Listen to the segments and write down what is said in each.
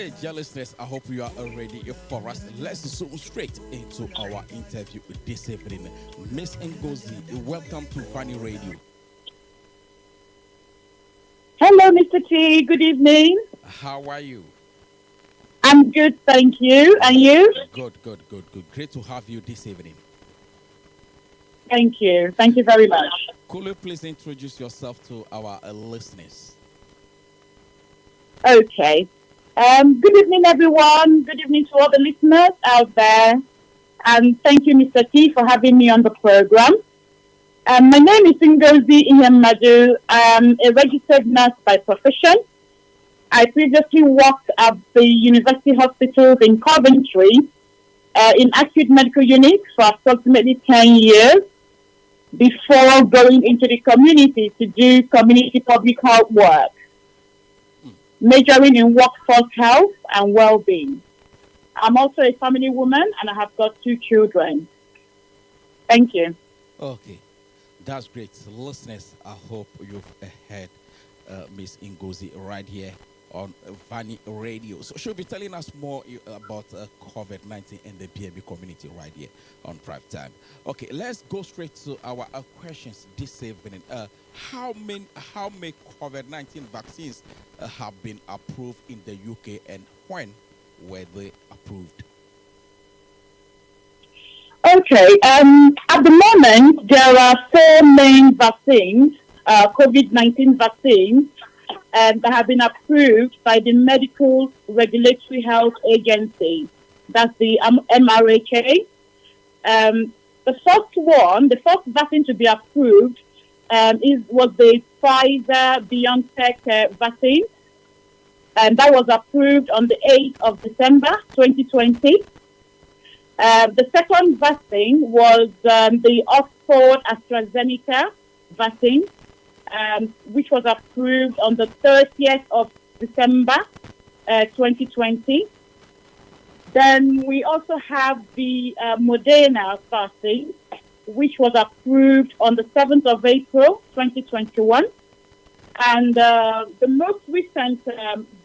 Okay, dear listeners, I hope you are all ready for us. Let's zoom straight into our interview this evening. Miss Ngozi, welcome to Funny Radio. Hello, Mr. T. Good evening. How are you? I'm good, thank you. And you? Good. Great to have you this evening. Thank you. Thank you very much. Could you please introduce yourself to our listeners? Okay. Good evening, everyone. Good evening to all the listeners out there. And thank you, Mr. T, for having me on the program. My name is Ngozi Ihemadu. I'm a registered nurse by profession. I previously worked at the University Hospitals in Coventry in acute medical units for approximately 10 years before going into the community to do community public health work, majoring in workforce health and well-being. I'm also a family woman and I have got 2 children. Thank you. Okay, that's great. Listeners, I hope you've heard Miss Ngozi right here on Vani Radio. So she'll be telling us more about COVID-19 and the BNB community right here on Prime Time. Okay, let's go straight to our questions this evening. How many COVID-19 vaccines have been approved in the UK, and when were they approved? Okay, at the moment, there are 4 main vaccines, COVID-19 vaccines, that have been approved by the Medical Regulatory Health Agency. That's the MRHA. The first vaccine to be approved was the Pfizer-BioNTech vaccine, and that was approved on the 8th of December 2020. The second vaccine was the Oxford AstraZeneca vaccine, which was approved on the 30th of December 2020. Then we also have the Moderna vaccine, which was approved on the 7th of April 2021. And the most recent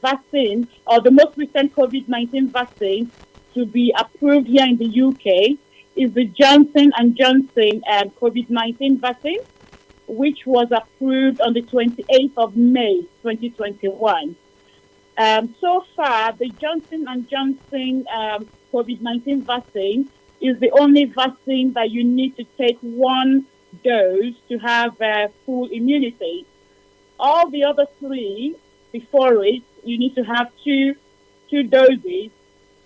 vaccine, or the most recent COVID-19 vaccine to be approved here in the UK, is the Johnson & Johnson COVID-19 vaccine, which was approved on the 28th of May 2021. So far, the Johnson & Johnson COVID-19 vaccine is the only vaccine that you need to take 1 dose to have full immunity. All the other 3 before it, you need to have two doses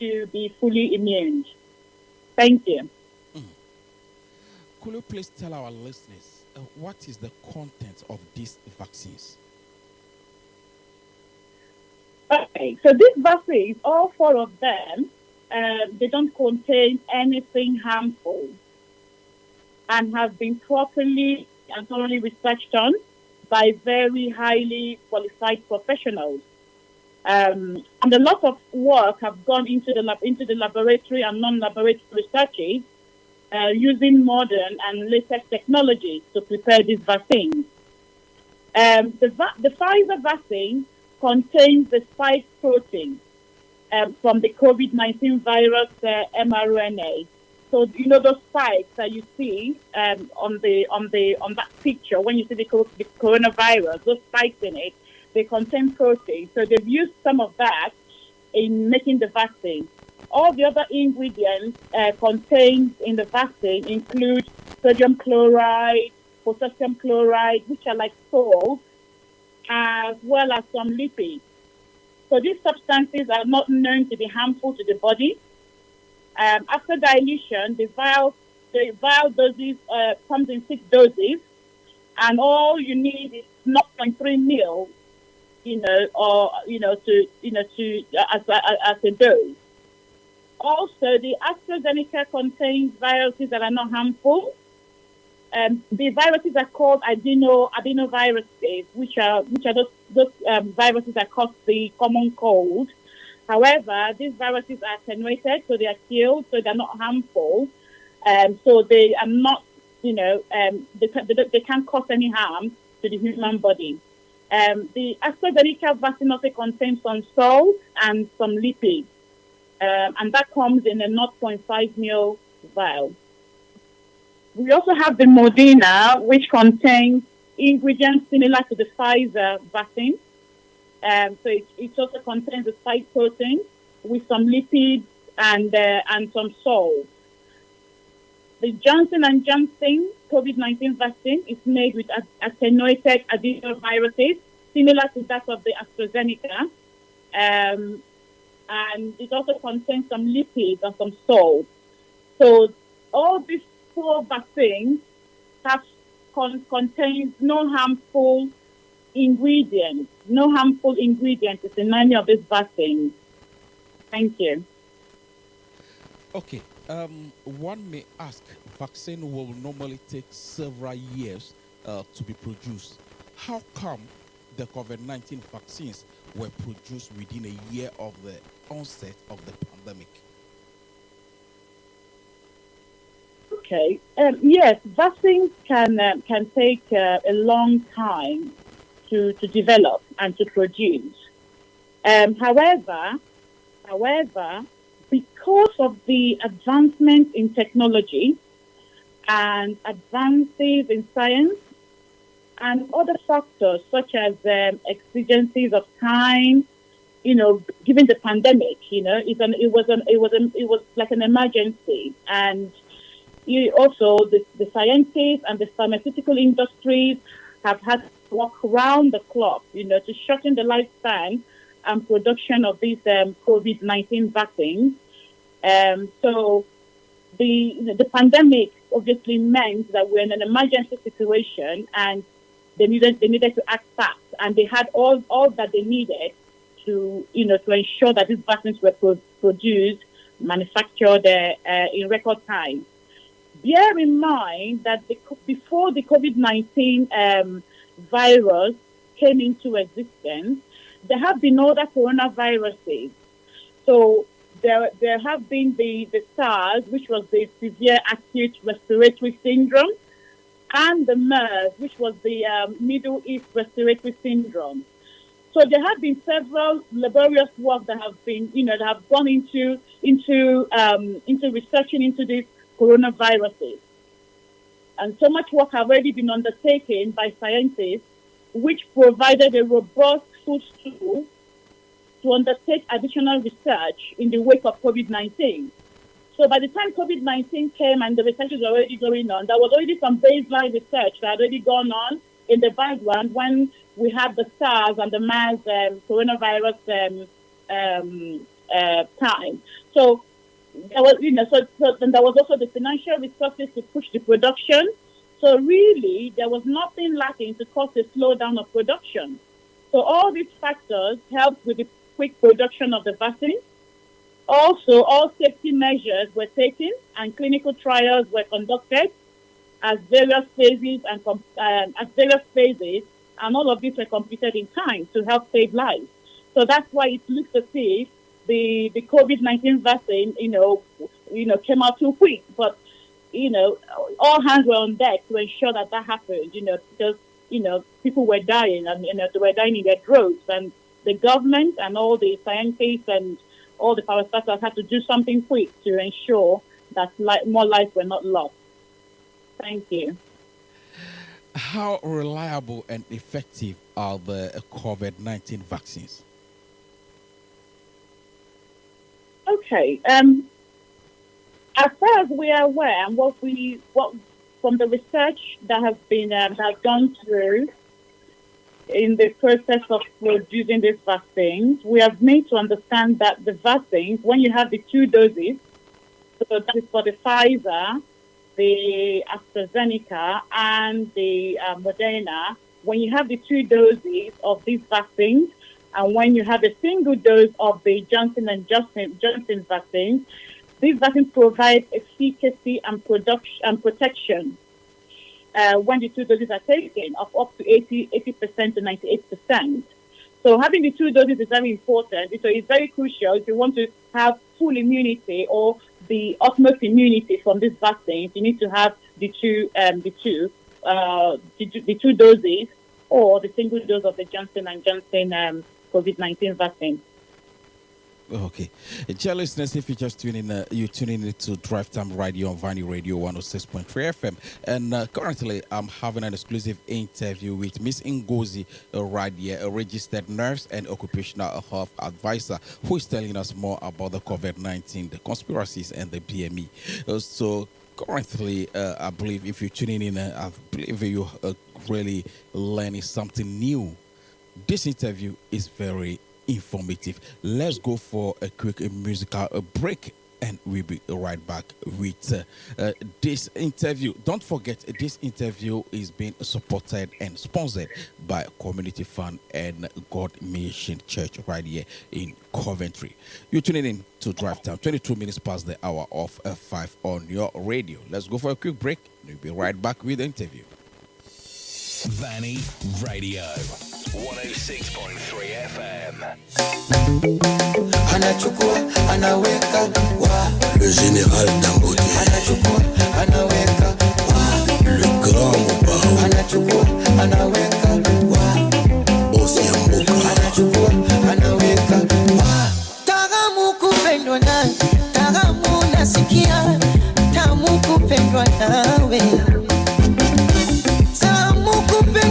to be fully immune. Thank you. Could you please tell our listeners what is the content of these vaccines? Okay, so these vaccines, all 4 of them, they don't contain anything harmful and have been properly and thoroughly researched on by very highly qualified professionals. And a lot of work have gone into the laboratory and non-laboratory researches using modern and latest technologies to prepare these vaccines. The Pfizer vaccine contains the spike protein from the COVID-19 virus mRNA. So those spikes that you see on that picture when you see the coronavirus, those spikes in it, they contain protein. So they've used some of that in making the vaccine. All the other ingredients contained in the vaccine include sodium chloride, potassium chloride, which are like salt, as well as some lipids. So these substances are not known to be harmful to the body. After dilution, the vial doses comes in 6 doses, and all you need is 0.3 ml, as a dose. Also, the AstraZeneca contains viruses that are not harmful. The viruses are called adenoviruses, which are those viruses that cause the common cold. However, these viruses are attenuated, so they are killed, so they're not harmful. So they are not, they can't cause any harm to the human body. The AstraZeneca vaccine also contains some salt and some lipids, and that comes in a zero point 0.5 ml vial. We also have the Moderna, which contains ingredients similar to the Pfizer vaccine. So it also contains the spike protein with some lipids and some salt. The Johnson and Johnson COVID-19 vaccine is made with attenuated adenoviruses, similar to that of the AstraZeneca, and it also contains some lipids and some salt. So all these 4 vaccines contains no harmful ingredients. No harmful ingredients is in any of these vaccines. Thank you. Okay. One may ask, vaccine will normally take several years to be produced. How come the COVID-19 vaccines were produced within a year of the onset of the pandemic? Okay. Yes, vaccines can take a long time to develop and to produce. However, because of the advancement in technology and advances in science and other factors such as exigencies of time, given the pandemic, it was like an emergency, and also the scientists and the pharmaceutical industries have had to work around the clock, to shorten the lifespan and production of these COVID-19 vaccines. So the pandemic obviously meant that we're in an emergency situation, and they needed to act fast, and they had all that they needed to ensure that these vaccines were produced, manufactured in record time. Bear in mind that before the COVID-19 virus came into existence, there have been other coronaviruses. So there have been the SARS, which was the severe acute respiratory syndrome, and the MERS, which was the Middle East respiratory syndrome. So there have been several laborious work that have been, that have gone into researching into these coronaviruses. And so much work have already been undertaken by scientists, which provided a robust footstool to undertake additional research in the wake of COVID-19. So by the time COVID-19 came and the research was already going on, there was already some baseline research that had already gone on in the background when we had the SARS and the MERS coronavirus time. So there was, then there was also the financial resources to push the production. So really, there was nothing lacking to cause a slowdown of production. So all these factors helped with the quick production of the vaccine. Also, all safety measures were taken and clinical trials were conducted at various phases, and all of these were completed in time to help save lives. So that's why it looks as if the COVID-19 vaccine, came out too quick. But, all hands were on deck to ensure that happened, because, people were dying, and, they were dying in their droves. And the government and all the scientists and all the parastatals had to do something quick to ensure that more lives were not lost. Thank you. How reliable and effective are the COVID-19 vaccines? Okay. As far as we are aware, and what from the research that has been has gone through in the process of producing these vaccines, we have made to understand that the vaccines, when you have the 2 doses, so that is for the Pfizer, the AstraZeneca, and the Moderna, when you have the 2 doses of these vaccines, and when you have a single dose of the Johnson and Johnson vaccine, these vaccines provide efficacy and protection when the 2 doses are taken of up to 80% to 98%. So having the 2 doses is very important. So it's very crucial if you want to have full immunity or the utmost immunity from these vaccines. You need to have the two doses or the single dose of the Johnson and Johnson COVID-19 vaccine. Okay. Dear listeners, if you just you're tuning in to Drive Time Radio on Vani Radio 106.3 FM. And currently, I'm having an exclusive interview with Miss Ngozi right here, a registered nurse and occupational health advisor, who is telling us more about the COVID-19, the conspiracies, and the BME. So, currently, I believe if you're tuning in, I believe you really learning something new. This interview is very informative. Let's go for a quick musical break, and we'll be right back with this interview. Don't forget, this interview is being supported and sponsored by Community Fund and God Mission Church right here in Coventry. You're tuning in to Drive Time, 22 minutes past the hour of 5 on your radio. Let's go for a quick break. We'll be right back with the interview. Vani Radio 106.3 FM. Anachukua, anaweka wa le général Dangote. Anachukua, anaweka wa le grand Mobao. Anachukua, anaweka wa bosi ya mboka. Anachukua, anaweka wa tagamu kupendwa na tagamu nasikia tamu kupendwa nawe.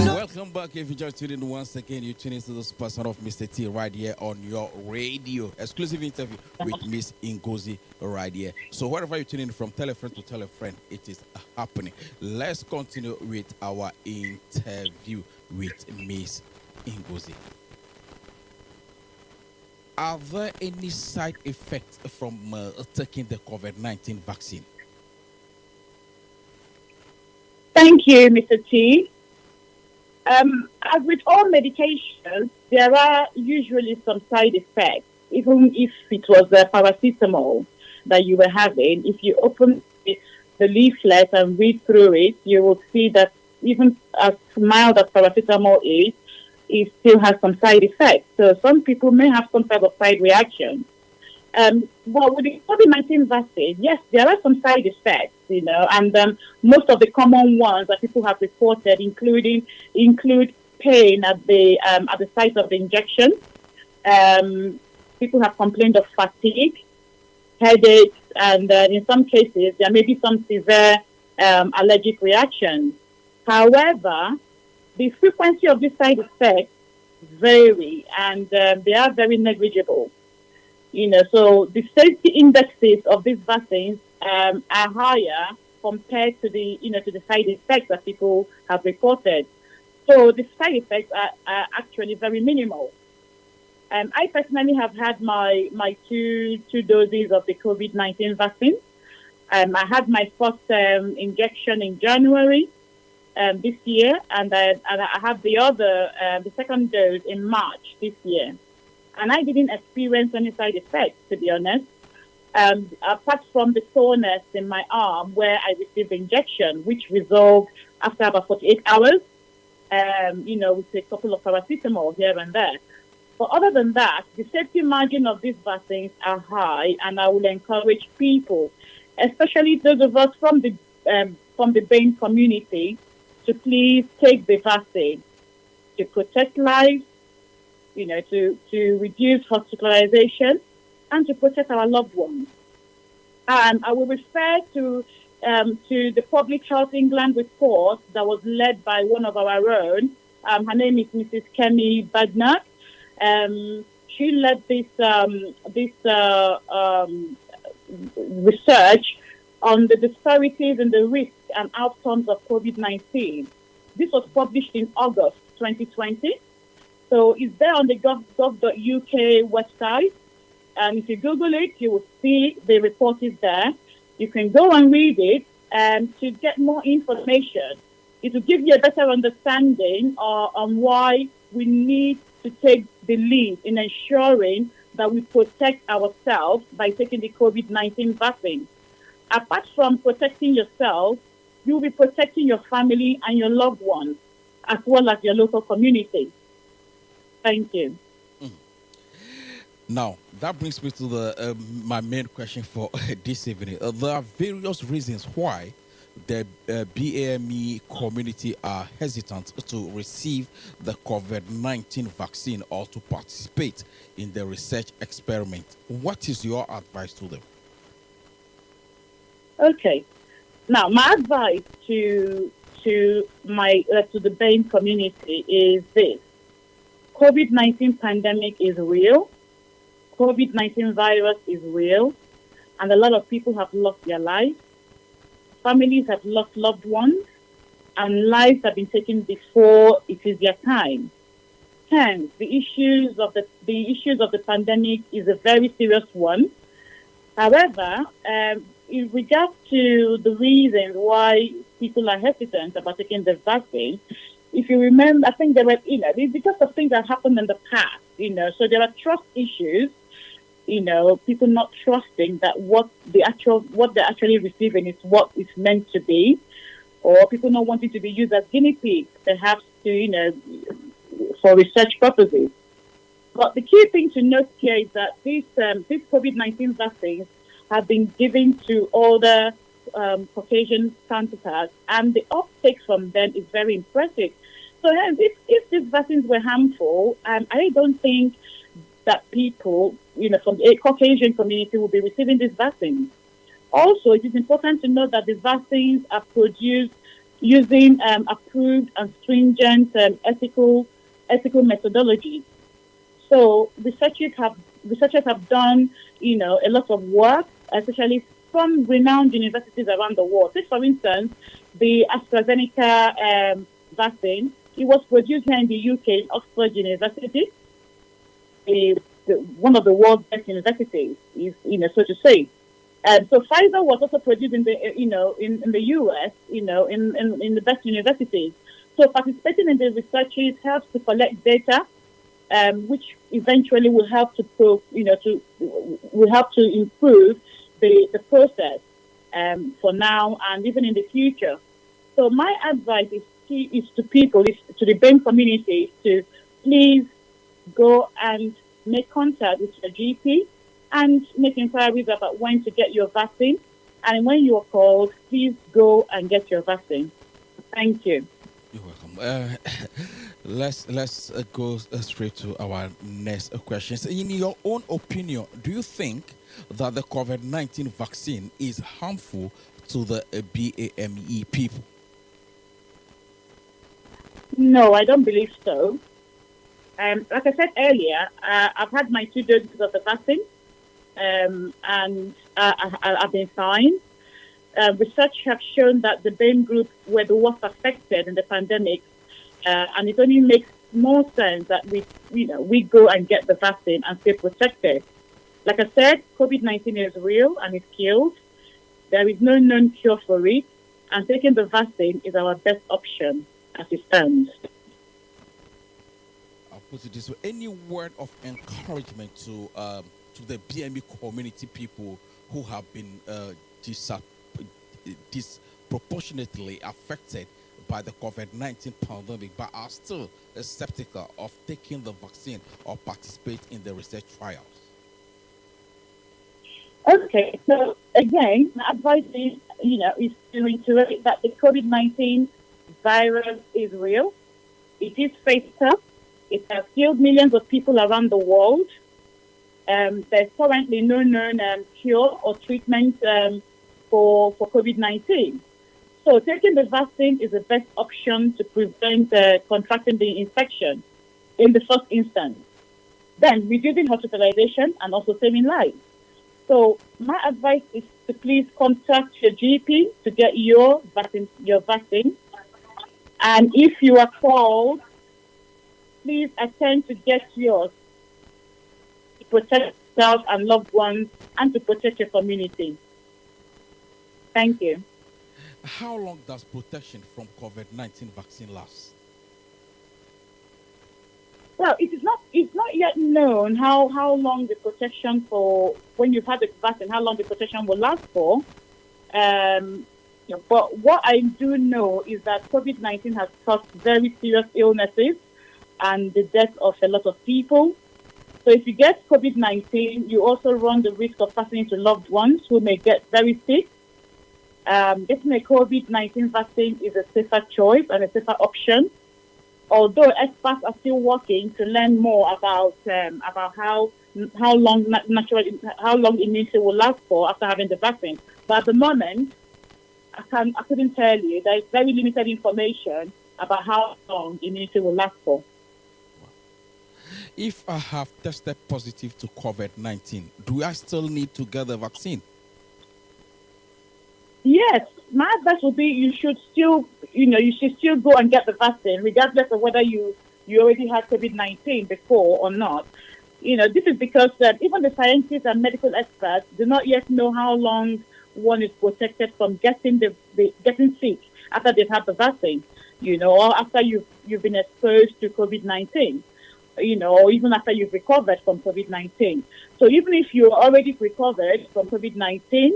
Welcome back. If you just tuned in once again, you tune into this person of Mr. T right here on your radio. Exclusive interview with Miss Ngozi right here. So wherever you tune in from, tell a friend to tell a friend, it is happening. Let's continue with our interview with Miss Ngozi. Are there any side effects from taking the COVID-19 vaccine? Thank you, Mr. T. As with all medications, there are usually some side effects. Even if it was a paracetamol that you were having, if you open the leaflet and read through it, you will see that even as mild as paracetamol is, it still has some side effects. So some people may have some type of side reaction. But with the COVID-19 vaccine, yes, there are some side effects, and most of the common ones that people have reported include pain at the site of the injection. People have complained of fatigue, headaches, and in some cases, there may be some severe allergic reactions. However, the frequency of these side effects vary, and they are very negligible. So the safety indexes of these vaccines are higher compared to the side effects that people have reported. So the side effects are actually very minimal. I personally have had my two doses of the COVID-19 vaccine. I had my first injection in January this year, and I have the second dose in March this year. And I didn't experience any side effects, to be honest, apart from the soreness in my arm where I received the injection, which resolved after about 48 hours, with a couple of paracetamol here and there. But other than that, the safety margin of these vaccines are high, and I will encourage people, especially those of us from the BAME community, to please take the vaccine to protect lives, to reduce hospitalization and to protect our loved ones. And I will refer to the Public Health England report that was led by one of our own. Her name is Mrs. Kemi Badner. She led this research on the disparities in the risk and outcomes of COVID-19. This was published in August 2020. So it's there on the gov.uk website. And if you Google it, you will see the report is there. You can go and read it to get more information. It will give you a better understanding on why we need to take the lead in ensuring that we protect ourselves by taking the COVID-19 vaccine. Apart from protecting yourself, you'll be protecting your family and your loved ones, as well as your local community. Thank you. Now, that brings me to my main question for this evening. There are various reasons why the BAME community are hesitant to receive the COVID-19 vaccine or to participate in the research experiment. What is your advice to them? Okay. Now, my advice to the BAME community is this: COVID-19 pandemic is real. COVID-19 virus is real, and a lot of people have lost their lives. Families have lost loved ones, and lives have been taken before it is their time. Hence, the issues of the pandemic is a very serious one. However, in regards to the reasons why people are hesitant about taking the vaccine, if you remember, I think there were, it's because of things that happened in the past, so there are trust issues, people not trusting that what they're actually receiving is what it's meant to be, or people not wanting to be used as guinea pigs, perhaps for research purposes. But the key thing to note here is that these COVID-19 vaccines have been given to older Caucasian counterparts, and the uptake from them is very impressive. So hence, if these vaccines were harmful, I don't think that people, from the Caucasian community will be receiving these vaccines. Also, it is important to note that the vaccines are produced using approved and stringent ethical methodologies. So researchers have done, a lot of work, especially from renowned universities around the world. Take, for instance, the AstraZeneca vaccine. It was produced here in the UK, Oxford University, one of the world's best universities, so to say. So Pfizer was also produced in the, in the US, in the best universities. So participating in the researches helps to collect data, which eventually will help to improve the process for now and even in the future. So my advice is to people, to the BAME community, to please go and make contact with your GP and make inquiries about when to get your vaccine. And when you are called, please go and get your vaccine. Thank you. You're welcome. Let's go straight to our next questions. In your own opinion, do you think that the COVID-19 vaccine is harmful to the BAME people? No, I don't believe so. Like I said earlier, I've had my 2 doses of the vaccine, and I've been fine. Research have shown that the BAME group were the worst affected in the pandemic, and it only makes more sense that we go and get the vaccine and stay protected. Like I said, COVID-19 is real and it kills. There is no known cure for it, and taking the vaccine is our best option as it stands. I'll put it this way: any word of encouragement to the BME community people who have been disproportionately affected by the COVID-19 pandemic, but are still skeptical of taking the vaccine or participate in the research trials? Okay, so again, my advice is, is to reiterate that the COVID-19 virus is real. It is fatal. It has killed millions of people around the world. There's currently no known cure or treatment for COVID-19. So taking the vaccine is the best option to prevent contracting the infection in the first instance. Then reducing hospitalization and also saving lives. So my advice is to please contact your GP to get your vaccine. And if you are called, please attend to get yours to protect yourself and loved ones and to protect your community. Thank you. How long does protection from COVID-19 vaccine last? Well, it's not yet known how long the protection for, when you've had the vaccine, how long the protection will last for. But what I do know is that COVID-19 has caused very serious illnesses and the death of a lot of people. So if you get COVID-19, you also run the risk of passing it to loved ones who may get very sick. Getting a COVID-19 vaccine is a safer choice and a safer option. Although experts are still working to learn more about how long how long immunity will last for after having the vaccine. But at the moment, I couldn't tell you. There is very limited information about how long immunity will last for. If I have tested positive to COVID-19, do I still need to get the vaccine? Yes, my advice would be you should still go and get the vaccine, regardless of whether you already had COVID-19 before or not. This is because even the scientists and medical experts do not yet know how long one is protected from getting getting sick after they've had the vaccine. Or after you've been exposed to COVID-19. Or even after you've recovered from COVID-19. So even if you're already recovered from COVID-19,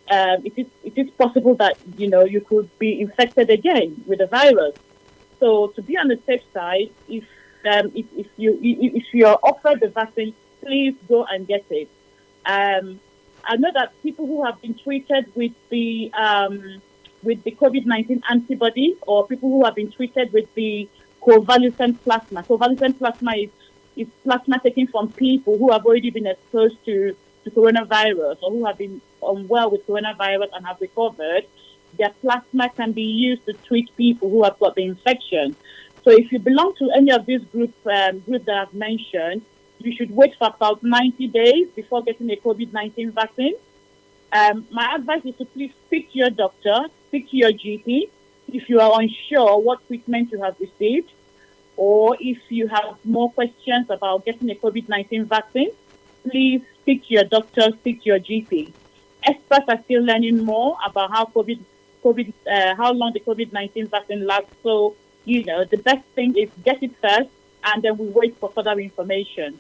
it is possible that you could be infected again with the virus. So to be on the safe side, if you're offered the vaccine, please go and get it. I know that people who have been treated with the COVID-19 antibody, or people who have been treated with the convalescent plasma. Convalescent plasma is plasma taken from people who have already been exposed to coronavirus, or who have been unwell with coronavirus and have recovered. Their plasma can be used to treat people who have got the infection. So if you belong to any of these groups that I've mentioned, you should wait for about 90 days before getting a COVID-19 vaccine. My advice is to please speak to your doctor, speak to your GP, if you are unsure what treatment you have received, or if you have more questions about getting a COVID-19 vaccine, please speak to your doctor, speak to your GP. Experts are still learning more about how long the COVID-19 vaccine lasts. So, the best thing is get it first, and then we wait for further information.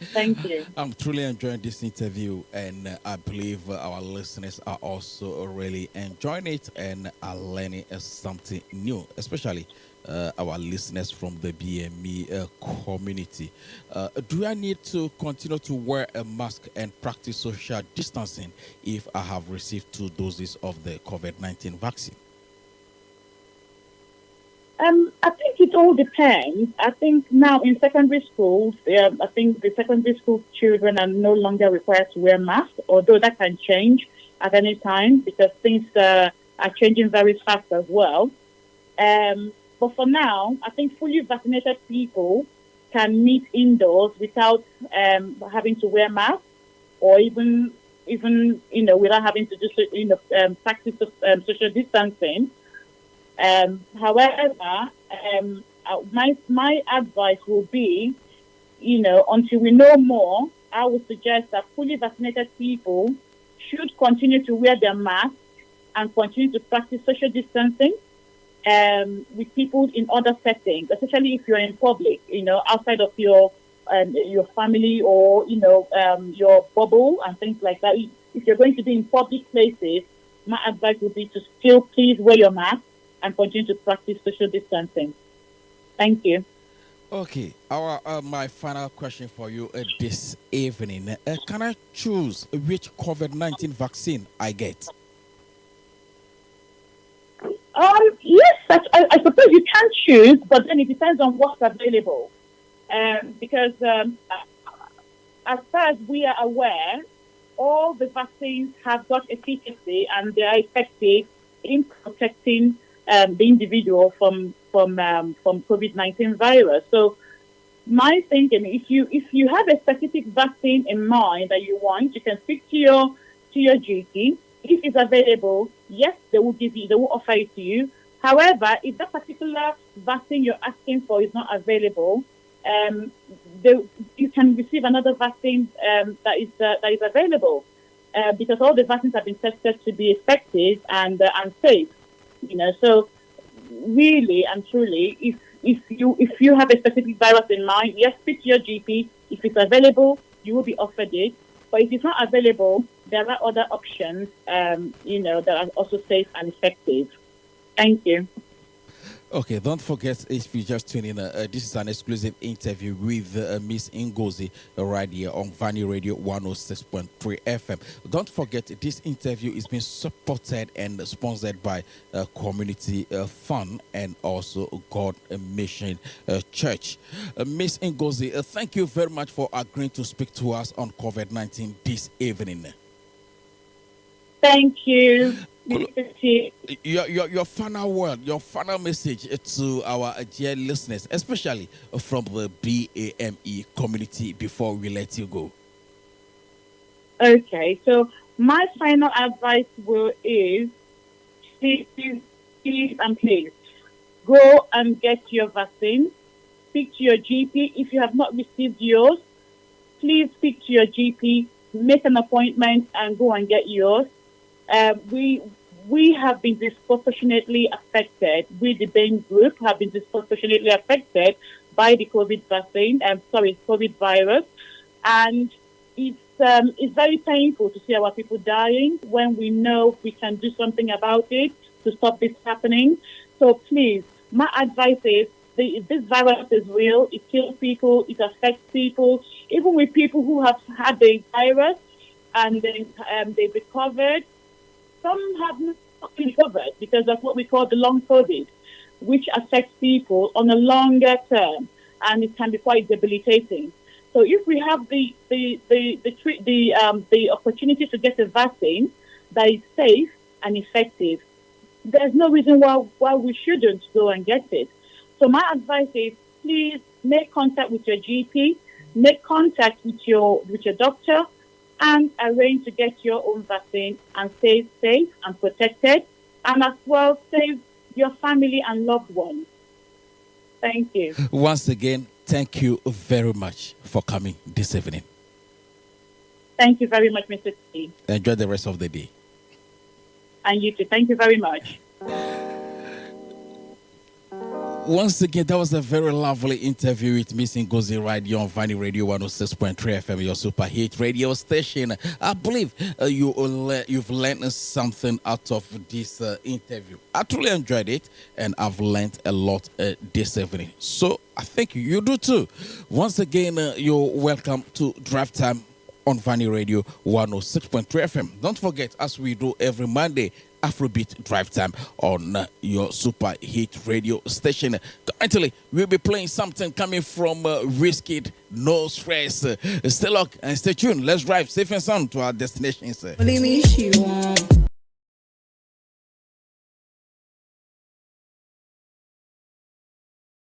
Thank you. I'm truly enjoying this interview, and I believe our listeners are also really enjoying it and are learning something new, especially our listeners from the BME community. Do I need to continue to wear a mask and practice social distancing if I have received 2 doses of the COVID-19 vaccine? I think it all depends. I think now in secondary schools, I think the secondary school children are no longer required to wear masks, although that can change at any time because things are changing very fast as well. But for now, I think fully vaccinated people can meet indoors without having to wear masks, or even without having to do practice social distancing. However, my advice will be, until we know more, I would suggest that fully vaccinated people should continue to wear their masks and continue to practice social distancing with people in other settings, especially if you're in public, outside of your family or, your bubble and things like that. If you're going to be in public places, my advice would be to still please wear your mask and continue to practice social distancing. Thank you. Okay, my final question for you this evening. Can I choose which COVID-19 vaccine I get? Yes, I suppose you can choose, but then it depends on what's available. Because as far as we are aware, all the vaccines have got efficacy and they are effective in protecting the individual from COVID-19 virus. So my thinking, if you have a specific vaccine in mind that you want, you can speak to your GP. If it's available, yes, they will offer it to you. However, if that particular vaccine you're asking for is not available, you can receive another vaccine that is available, because all the vaccines have been tested to be effective and safe. So really and truly, if you have a specific virus in mind, yes, speak to your GP. If it's available, you will be offered it. But if it's not available, there are other options, that are also safe and effective. Thank you. Okay, don't forget if you just tune in, this is an exclusive interview with Miss Ngozi right here on Vani Radio 106.3 FM. Don't forget this interview is being supported and sponsored by Community Fund and also God Mission Church. Miss Ngozi, thank you very much for agreeing to speak to us on COVID-19 this evening. Thank you. Your final word, your final message to our dear listeners, especially from the BAME community, before we let you go. Okay, so my final advice is please and please go and get your vaccine. Speak to your GP. If you have not received yours, please speak to your GP, make an appointment, and go and get yours. We have been disproportionately affected. We, the BAME group, have been disproportionately affected by the COVID vaccine. COVID virus, and it's very painful to see our people dying when we know we can do something about it to stop this happening. So please, my advice is this virus is real. It kills people. It affects people. Even with people who have had the virus and then they've recovered. Some have not recovered because that's what we call the long COVID, which affects people on a longer term, and it can be quite debilitating. So if we have the opportunity to get a vaccine that is safe and effective, there's no reason why we shouldn't go and get it. So my advice is please make contact with your GP, make contact with your doctor, and arrange to get your own vaccine and stay safe and protected, and as well save your family and loved ones. Thank you. Once again, thank you very much for coming this evening. Thank you very much, Mr. T. Enjoy the rest of the day. And you too. Thank you very much. Once again, that was a very lovely interview with Miss Ngozi right here on Vani Radio 106.3 FM, your super hit radio station. I believe you've learned something out of this interview. I truly enjoyed it, and I've learned a lot this evening. So I think you do too. Once again, you're welcome to Drive Time on Vani Radio 106.3 FM. Don't forget, as we do every Monday, Afrobeat Drive Time on your super hit radio station. Currently, we'll be playing something coming from Wizkid, No Stress. Stay locked and stay tuned. Let's drive safe and sound to our destination, sir. What do you mean she won't?